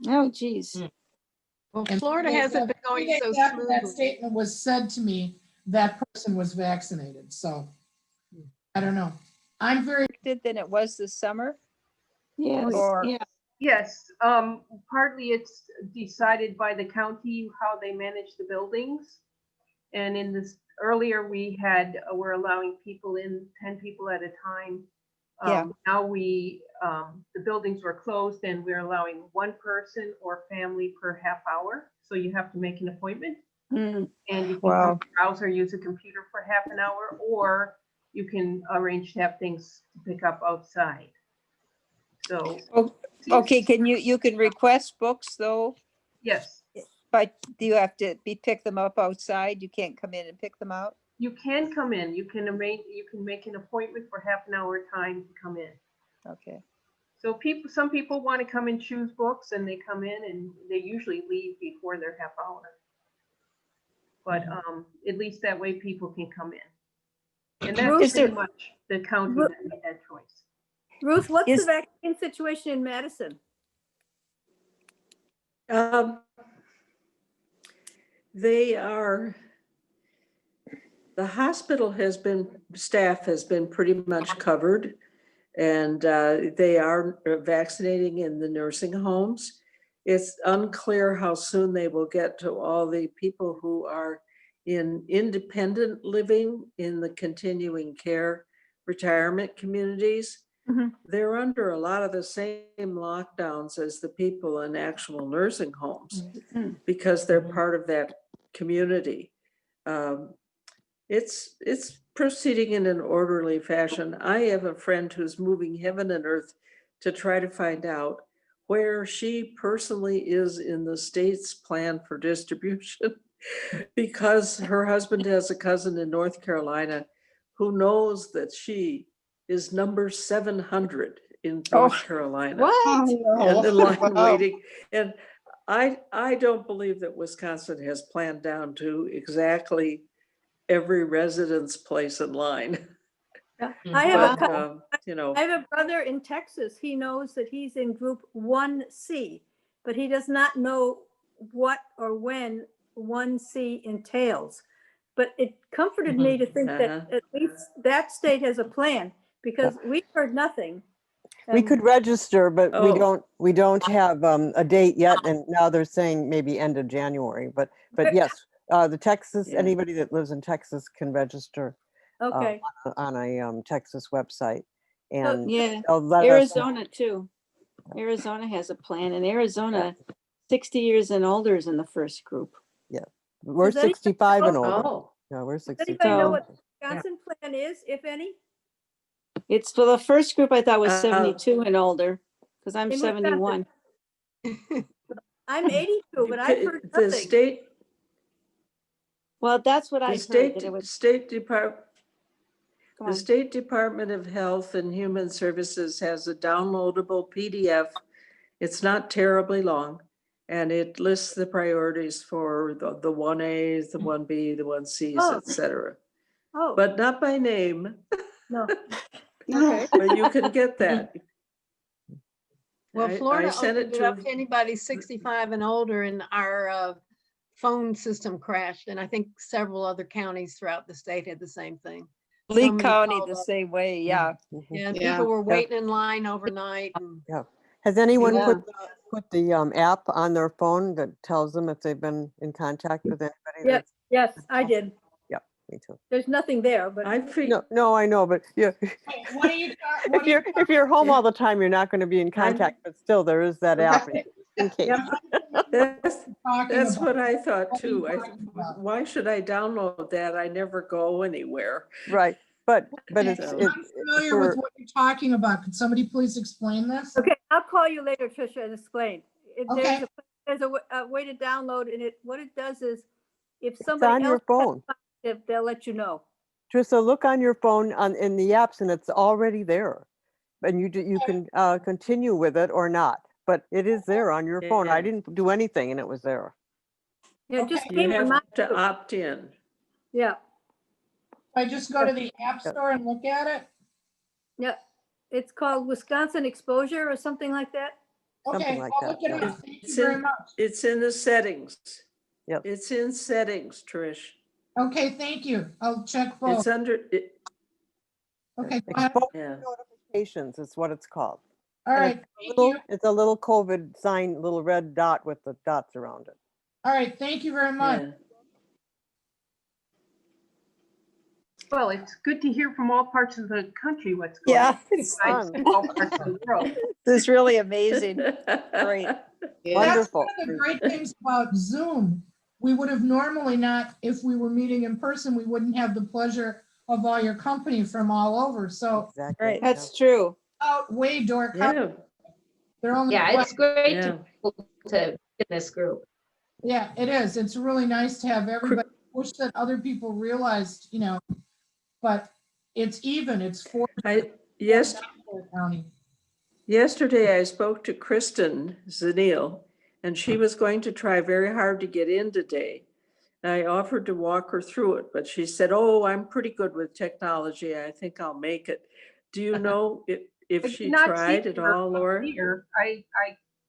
Oh, geez. Well, And Florida hasn't been going so after that smoothly. statement was said to me, that person was vaccinated, so I don't know. I'm very, Than it was this summer. Yes, Or- yeah. Yes, partly it's decided by the county how they manage the buildings. And in this, earlier we we're allowing people in, 10 people at a time. Yeah. Now the buildings were closed and we're allowing one person or family per half hour. So you have to make an appointment. Mm. And you can browse or use a computer for half an hour, or you can arrange to have things to pick up outside. So, Okay, you can request books though, yes, but do you have to pick them up outside? You can't come in and pick them out? you can come in, you can make an appointment for half an hour time to come in. Okay. So some people want to come and choose books and they come in and they usually leave before their half hour. But at least that way people can come in. And that's pretty much the county that made that choice. Ruth, what's the vaccine situation in Madison? The hospital staff has been pretty much covered, and they are vaccinating in the nursing homes. It's unclear how soon they will get to all the people who are in independent living in the continuing care retirement communities. Mm-hmm. They're under a lot of the same lockdowns as the people in actual nursing homes because they're part of that community. It's proceeding in an orderly fashion. I have a friend who's moving heaven and earth to try to find out where she personally is in the state's plan for distribution because her husband has a cousin in North Carolina who knows that she is number 700 in North Carolina. What? And in line waiting. And I don't believe that Wisconsin has planned down to exactly every resident's place in line. Yeah. I have But, I have a brother in Texas. He knows that he's in group 1C, but he does not know what or when 1C entails. But it comforted me to think that at least that state has a plan, because we've heard nothing. We could register, but Oh. we don't have a date yet, and now they're saying maybe end of January. But yes, the Texas, Yeah. anybody that lives in Texas can register Okay. on a Texas website, and Yeah, they'll let us. Arizona too. Arizona has a plan, and Arizona, 60 years and older is in the first group. We're Does anybody 65 and know- older. Oh, Yeah, we're Does anybody 65. know what the Wisconsin plan is, if any? It's for the first group I thought was Uh, 72 and older, because I'm In Wisconsin. 71. I'm 82, but I've heard The nothing. Well, that's what I The heard. state, That it was, State Department, Come The on. State Department of Health and Human Services has a downloadable PDF. It's not terribly long, and it lists the priorities for the 1As, the 1B, the 1Cs, Oh. etc. Oh, But not by name, no. No. Okay. but you can get that. Well, I Florida sent opened it it up to, to anybody 65 and older, and our phone system crashed. And I think several other counties throughout the state had the same thing. Lee Somebody County called the up, same way, yeah. Mhm. and Yeah. people were waiting in line overnight. And Has anyone Yeah. put the app on their phone that tells them if they've been in contact with anybody? Yes, that's- yes, I did. Yep, me too. There's nothing there, but I feel, No, I know, but yeah, Wait, what are you, what if are you if you're home all the time, you're not going to be in I'm- contact, but still there is that app Right. in case. Yep. that's what I thought What are you too. talking about? Why should I download that? I never go anywhere. Right, but Okay, it's So- it I'm familiar with for what you're talking about. Could somebody please explain this? okay, I'll call you later, Tricia, and explain. Okay. There's a way to download, and what it does is, if it's somebody on your else, phone. they'll let you know. Trista, look on your phone in the apps, and it's already there, and you can continue with it or not. But it is there on your phone. I Yeah. didn't do anything, and it was there. Yeah, it just Okay. You came to have mind. to opt in. Yeah, I just go to the app Yep. store and look at it? yeah. It's called Wisconsin Exposure or something like that. Something Okay, like I'll that, look it yeah. up. Thank you It's very in- much. It's in the settings. Yep. It's in settings, Trish. Okay, thank you. I'll check both. It's under, Okay, go ahead. Exposure yeah. notifications is what it's called. All And right, it's thank you. it's a little COVID sign, little red dot with the dots around it. All right, thank you very much. Yeah. Well, it's good to hear from all parts of the country what's going Yeah, on. it's Besides fun. all parts of the world. this is really amazing. Great. Yeah. That's Wonderful. one of the great things about Zoom. We would have normally not, if we were meeting in person, we wouldn't have the pleasure of all your company from all over. So Exactly. Right. That's true. outweigh Dork. Yeah, They're only, Yeah, it's great yeah. to be in this group. yeah, it is. It's really nice to have everybody, wish that other people realized, but it's even, it's for Yes, county. yesterday I spoke to Kristen Zanil, and she was going to try very hard to get in today. I offered to walk her through it, but she said, "Oh, I'm pretty good with technology. I think I'll make it." Do you know I if did she not tried see at her all, up Laura? here. I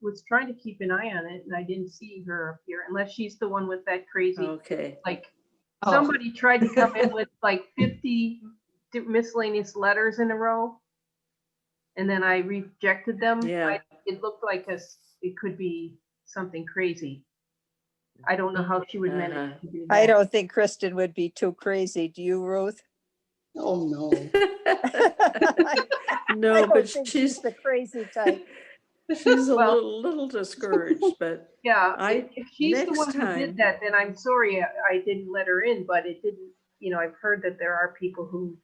was trying to keep an eye on it and I didn't see her up here unless she's the one with that crazy, Okay. like, Oh. somebody tried to come in with like 50 miscellaneous letters in a row. And then I rejected them. Yeah. It looked like it could be something crazy. I don't know how she would manage to do that. I don't think Kristen would be too crazy. Do you, Ruth? Oh, no. No, I don't but think she's the crazy type. she's a Well- little discouraged, but Yeah, I- if she's the next one who time- did that, then I'm sorry I didn't let her in, but it didn't, I've heard that there are people who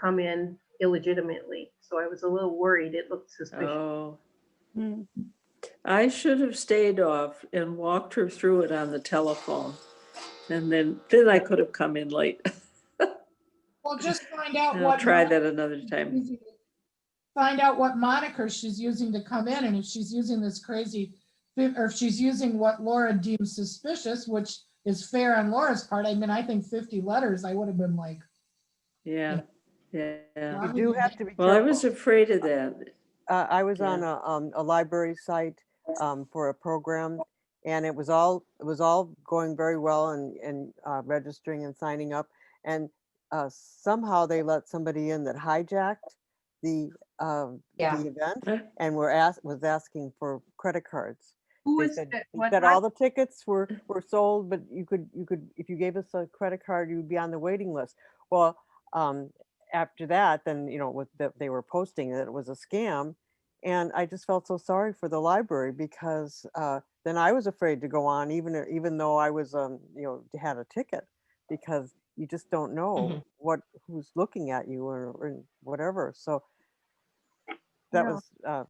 come in illegitimately. So I was a little worried. It looked suspicious. oh, Hmm. I should have stayed off and walked her through it on the telephone. And then I could have come in late. Well, just find out I'll what. try that another time. Find out what moniker she's using to come in, and if she's using this crazy, or if she's using what Laura deems suspicious, which is fair on Laura's part. I mean, I think 50 letters, I would have been like, Yeah, yeah. You do have to be Well, I careful. was afraid of that. I was on Yeah. a library site for a program, and it was all going very well and registering and signing up, and somehow they let somebody in that hijacked the Yeah. event Huh? and was asking for credit cards. Who They is said, that? he What said all the tickets were sold, but you could if you gave us a credit card, you'd be on the waiting list. Well, after that, then they were posting that it was a scam, and I just felt so sorry for the library because then I was afraid to go on, even though I was had a ticket, because you just don't know who's looking at you or whatever. So that Yeah. was